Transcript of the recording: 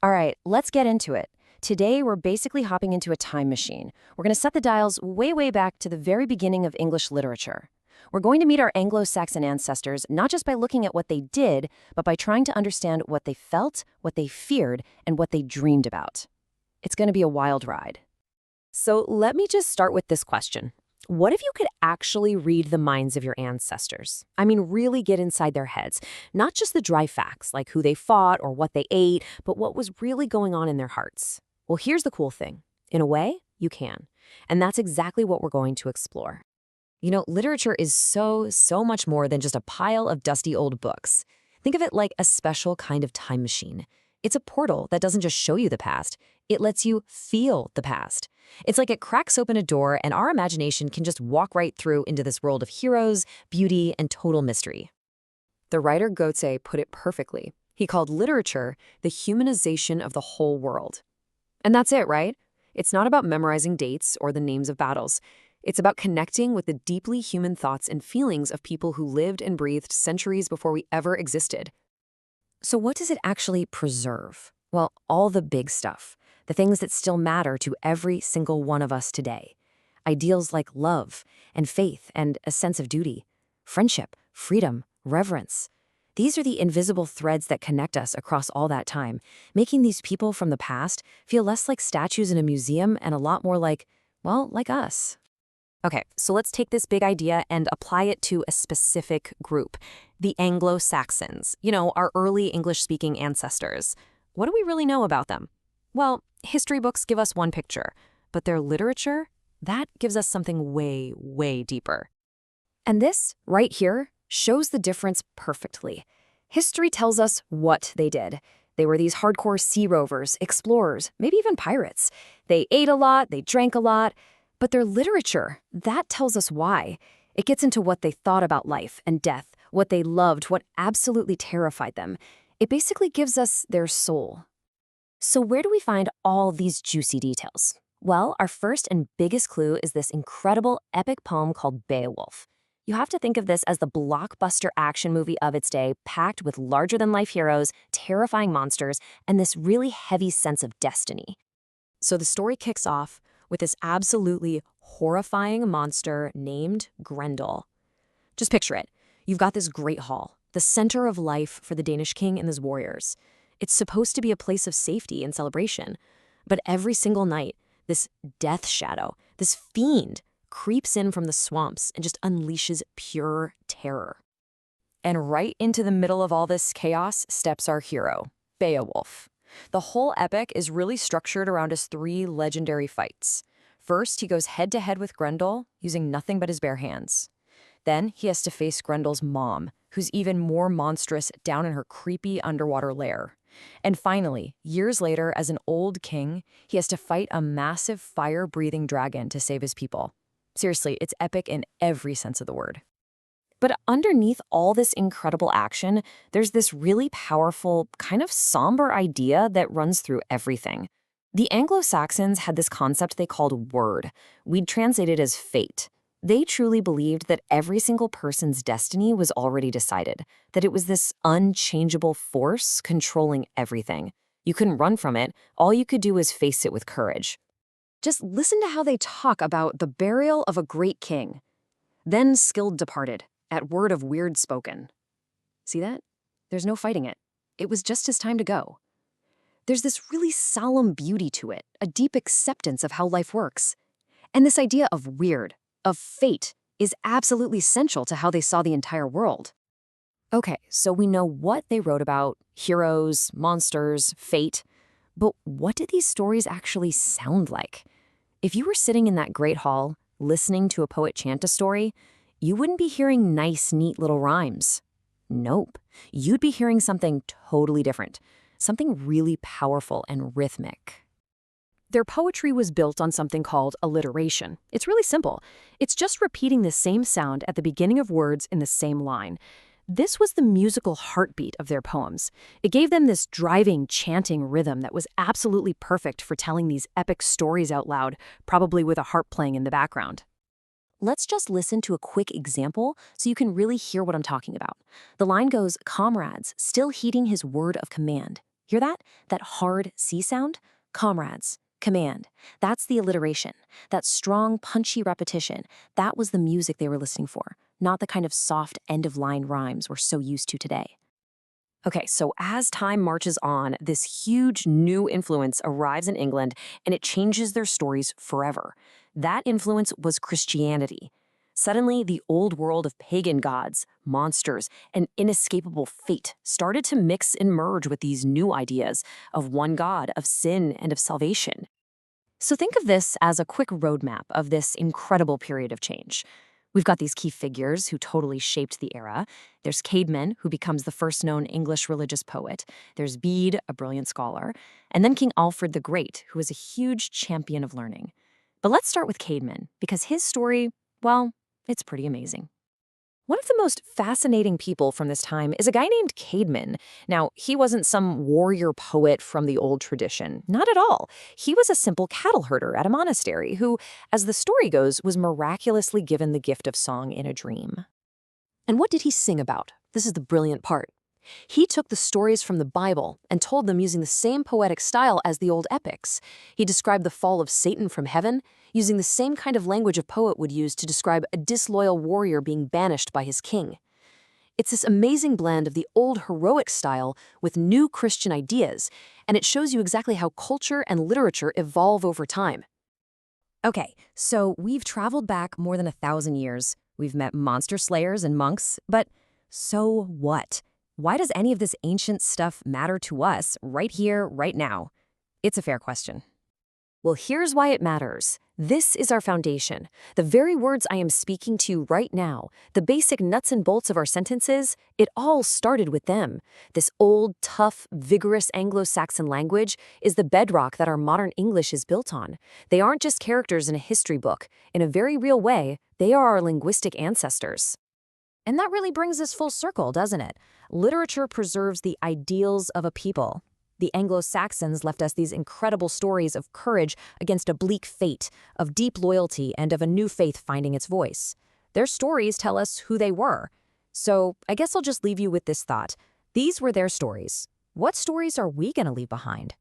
All right, let's get into it. Today, we're basically hopping into a time machine. We're going to set the dials way, way back to the very beginning of English literature. We're going to meet our Anglo-Saxon ancestors not just by looking at what they did, but by trying to understand what they felt, what they feared, and what they dreamed about. It's going to be a wild ride. So let me just start with this question. What if you could actually read the minds of your ancestors? I mean, really get inside their heads. Not just the dry facts, like who they fought or what they ate, but what was really going on in their hearts. Well, here's the cool thing. In a way, you can. And that's exactly what we're going to explore. You know, literature is so much more than just a pile of dusty old books. Think of it like a special kind of time machine. It's a portal that doesn't just show you the past, it lets you feel the past. It's like it cracks open a door and our imagination can just walk right through into this world of heroes, beauty, and total mystery. The writer Goethe put it perfectly. He called literature the humanization of the whole world. And that's it, right? It's not about memorizing dates or the names of battles. It's about connecting with the deeply human thoughts and feelings of people who lived and breathed centuries before we ever existed. So what does it actually preserve? Well, all the big stuff. The things that still matter to every single one of us today. Ideals like love and faith and a sense of duty, friendship, freedom, reverence. These are the invisible threads that connect us across all that time, making these people from the past feel less like statues in a museum and a lot more like, well, like us. Okay, so let's take this big idea and apply it to a specific group, the Anglo-Saxons, our early English-speaking ancestors. What do we really know about them? Well, history books give us one picture, but their literature, that gives us something way, way deeper. And this, right here, shows the difference perfectly. History tells us what they did. They were these hardcore sea rovers, explorers, maybe even pirates. They ate a lot, they drank a lot, but their literature, that tells us why. It gets into what they thought about life and death, what they loved, what absolutely terrified them. It basically gives us their soul. So where do we find all these juicy details? Well, our first and biggest clue is this incredible epic poem called Beowulf. You have to think of this as the blockbuster action movie of its day, packed with larger-than-life heroes, terrifying monsters, and this really heavy sense of destiny. So the story kicks off with this absolutely horrifying monster named Grendel. Just picture it. You've got this great hall, the center of life for the Danish king and his warriors. It's supposed to be a place of safety and celebration. But every single night, this death shadow, this fiend, creeps in from the swamps and just unleashes pure terror. And right into the middle of all this chaos steps our hero, Beowulf. The whole epic is really structured around his 3 legendary fights. First, he goes head-to-head with Grendel, using nothing but his bare hands. Then, he has to face Grendel's mom, who's even more monstrous down in her creepy underwater lair. And finally, years later, as an old king, he has to fight a massive fire-breathing dragon to save his people. Seriously, it's epic in every sense of the word. But underneath all this incredible action, there's this really powerful, kind of somber idea that runs through everything. The Anglo-Saxons had this concept they called word. We'd translate it as fate. They truly believed that every single person's destiny was already decided, that it was this unchangeable force controlling everything. You couldn't run from it. All you could do was face it with courage. Just listen to how they talk about the burial of a great king. Then Skilled departed, at word of weird spoken. See that? There's no fighting it. It was just his time to go. There's this really solemn beauty to it, a deep acceptance of how life works. And this idea of weird, of fate, is absolutely essential to how they saw the entire world. Okay, so we know what they wrote about, heroes, monsters, fate. But what did these stories actually sound like? If you were sitting in that great hall, listening to a poet chant a story, you wouldn't be hearing nice, neat little rhymes. Nope. You'd be hearing something totally different, something really powerful and rhythmic. Their poetry was built on something called alliteration. It's really simple. It's just repeating the same sound at the beginning of words in the same line. This was the musical heartbeat of their poems. It gave them this driving, chanting rhythm that was absolutely perfect for telling these epic stories out loud, probably with a harp playing in the background. Let's just listen to a quick example so you can really hear what I'm talking about. The line goes, "Comrades, still heeding his word of command. Hear that? That hard C sound? Comrades. Command. That's the alliteration. That strong, punchy repetition. That was the music they were listening for, not the kind of soft end-of-line rhymes we're so used to today. Okay, so as time marches on, this huge new influence arrives in England and it changes their stories forever. That influence was Christianity. Suddenly, the old world of pagan gods, monsters, and inescapable fate started to mix and merge with these new ideas of one God, of sin, and of salvation. So think of this as a quick roadmap of this incredible period of change. We've got these key figures who totally shaped the era. There's Caedmon, who becomes the first known English religious poet. There's Bede, a brilliant scholar. And then King Alfred the Great, who was a huge champion of learning. But let's start with Caedmon, because his story, well, it's pretty amazing. One of the most fascinating people from this time is a guy named Caedmon. Now, he wasn't some warrior poet from the old tradition. Not at all. He was a simple cattle herder at a monastery who, as the story goes, was miraculously given the gift of song in a dream. And what did he sing about? This is the brilliant part. He took the stories from the Bible and told them using the same poetic style as the old epics. He described the fall of Satan from heaven, using the same kind of language a poet would use to describe a disloyal warrior being banished by his king. It's this amazing blend of the old heroic style with new Christian ideas, and it shows you exactly how culture and literature evolve over time. Okay, so we've traveled back more than 1,000 years. We've met monster slayers and monks, but so what? Why does any of this ancient stuff matter to us right here, right now? It's a fair question. Well, here's why it matters. This is our foundation. The very words I am speaking to right now, the basic nuts and bolts of our sentences, it all started with them. This old, tough, vigorous Anglo-Saxon language is the bedrock that our modern English is built on. They aren't just characters in a history book. In a very real way, they are our linguistic ancestors. And that really brings us full circle, doesn't it? Literature preserves the ideals of a people. The Anglo-Saxons left us these incredible stories of courage against a bleak fate, of deep loyalty, and of a new faith finding its voice. Their stories tell us who they were. So I guess I'll just leave you with this thought. These were their stories. What stories are we going to leave behind?